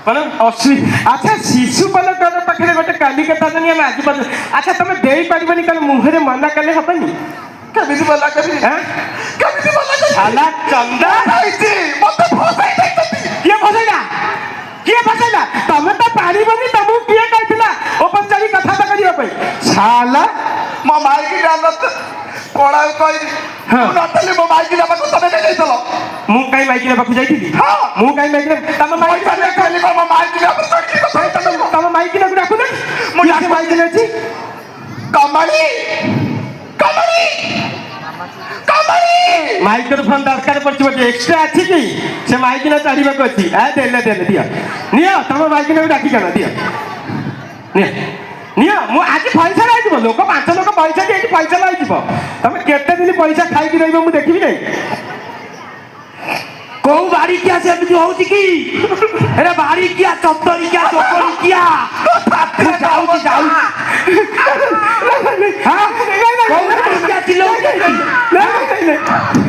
মানে আচ্ছা শিশুপাল পাখে গোটে কালি কথা জানি আমি আজ পর্যন্ত আচ্ছা তুমি ଦେଇପାରିବନି কারণ মুহরে মনা কলে হবনি কেমিতি মনা করি কেমিতি মনা করি শালা চন্দা খাইছি মতে ফসাই দেইছতি কিଏ ଫସାଇଲା ତମେ ତ ପାରିବନି ତମକୁ କିଏ କହିଥିଲା ଓପନ ଚାଲି କଥାବାର୍ତ୍ତା କରିବା ପାଇଁ ଶାଲା ମୋ ମାଇକି ଜାଣତ ପଳା କହି ନଥିଲି ମୋ ମାଇକି ନେବାକୁ ତମେ ନେଇଯାଇଥିଲ ମୁଁ କାହିଁ ମାଇକି ନେବାକୁ ଯାଇଥିଲି ମୁଁ କାହିଁ ମାଇକି ତମ ମାଇକି କହିଲି ମୋ ମାଇକି ନେବାକୁ ତମ ମାଇକି ନେବାକୁ ଡାକୁନ ମୁଁ ମାଇକି ନେଇଛି କମଳି କମଳି କମଳି ମାଇକ୍ରୋଫୋନ ଦରକାର ପଡିଛି ବୋଧେ ଏକ୍ସଟ୍ରା ଅଛି କି ସେ ମାଇକି ନା ଚଢିବାକୁ ଅଛି ଦେଲେ ଦିଅ ନିଅ ତମ ମାଇକି ନେବାକୁ ଡାକିଛ ଦିଅ ନିଅ ମୁଁ ଆଜି ପଇସା ଲାଗିଯିବ ଲୋକ 5 ଲୋକ ପଇସା দিয়ে ପଇସା ଲାଗିଯିବ ତମେ କେତେ ଦିନ ପଇସା ଖାଇକି ରହିବ ମୁଁ ଦେଖିବି ନାହିଁ କୋଉ ବାଡ଼ିକିଆ ସେମିତି ହଉଛି କି ଏରେ ବାଡ଼ିକିଆ ଚତରିକିଆ ଚୋକରିକିଆ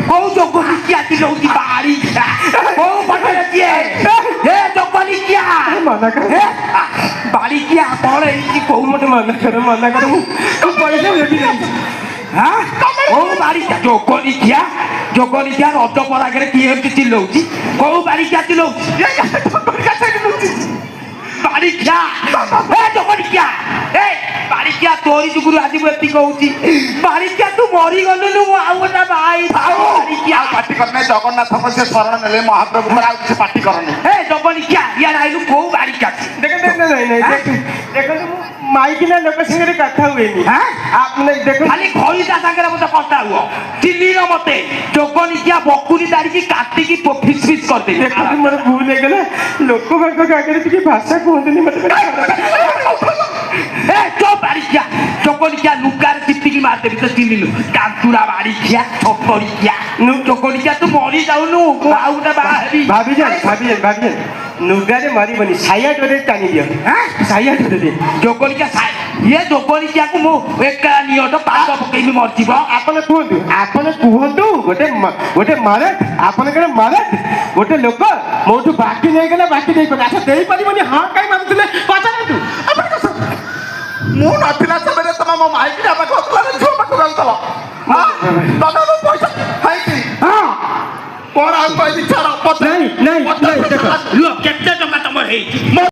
କୋଉ ଚୋକରିକିଆ ଚିଲଉଛି ବାଡ଼ିକିଆ କୋଉ ପଟରେ କିଏ ହେ ଚୋକରିକିଆ ବାଡ଼ିକିଆ କଣ ହେଇଛି କୋଉ ମତେ ମନା କର ମୁଁ ପଇସା ଦେବି ନାହିଁ କୋଉ ବାଡ଼ିକିଆ ଯୋଗନିକିଆ ରଜ ପରାଗରେ କିଏ ଏମିତି ଚିଲଉଛି କୋଉ ବାଡ଼ିକିଆ ଚିଲଉଛି ବାଡ଼ିକିଆ ଯୋଗନିକିଆ ବାଡ଼ିକିଆ ତୋରି ଯୁଗୁରୁ ଆଜି ମୁଁ ଏତିକି କହୁଛି ବାଡ଼ିକିଆ ତୁ ମରିଗଲୁନୁ ମୁଁ ଆଉ ଗୋଟେ ବାଡ଼ିକିଆ ପାଟି କରନେ ଜଗନ୍ନାଥଙ୍କ ସେ ଶରଣ ନେଲେ ମହାପ୍ରଭୁଙ୍କର ଆଉ କିଛି ପାଟି କରନେ ଜଗନିକିଆ ଇଆଡେ ଆଇଲୁ କୋଉ ବାଡ଼ିକିଆ ଦେଖନ୍ତୁ ମୁଁ ମାଇକିନା ଲୋକ ସାଙ୍ଗରେ କଥା ହୁଏନି ଦେଖ ଖାଲି ଖଇଟା ସାଙ୍ଗରେ ମତେ କଥା ହୁଅ ଚିଲିର ମତେ ଯୋଗନିକିଆ ବକୁନି ଦାଡ଼ିକି କାଟିକି ଫିସ୍ ଫିସ୍ କରିଦେବି ଦେଖନ୍ତୁ ମୋର ଭୁଲ ହେଇଗଲା ଲୋକମାନଙ୍କ ଆଗରେ ଟିକେ ଭାଷା କୁହନ୍ତୁନି ମତେ ବାଡ଼ିକିଆ ଚୋକନିକିଆ ଲୁଗାରେ ଚିପିକି ମାରିଦେବି ତ ଚିଲିଲୁ କାନ୍ତୁରା ବାଡ଼ିକିଆ ଛପରିକିଆ ଚୋକନିକିଆ ତୁ ମରି ଯାଉନୁ ମୁଁ ଆଉ ଗୋଟେ ବାହା ହେବି ଭାବିଯାନ ଲୁଗାରେ ମରିବନି ସାୟା ଡୋରେ ଟାଣି ଦିଅ ସାୟା ଡୋରେ ଯୋଗନିକିଆ ଇଏ ଯୋଗନିକିଆକୁ ମୁଁ ଏକା ନିଅଟ ପାଦ ପକେଇବି ମରିଯିବ ଆପଣ କୁହନ୍ତୁ ଗୋଟେ ମରଦ ଆପଣଙ୍କର ମରଦ ଗୋଟେ ଲୋକ ମୋଠୁ ବାକି ନେଇଗଲା ବାକି ଦେଇପାରିବ ଆଚ୍ଛା ଦେଇପାରିବନି ହଁ କାହିଁ ମାରୁଥିଲେ ପଚାରନ୍ତୁ ମୁଁ ନଥିଲା ସେବେଳେ ତମେ ମୋ ମାଇକି ନେବାକୁ ଝିଅ ପାଖକୁ ଯାଉଥିଲ ତମେ ମୋ ପଇସା ଖାଇକି କଣ ଆଉ କହିବି ଛାଡ଼ ନାଇଁ କେତେ ଟଙ୍କା ତମର ହେଇଛି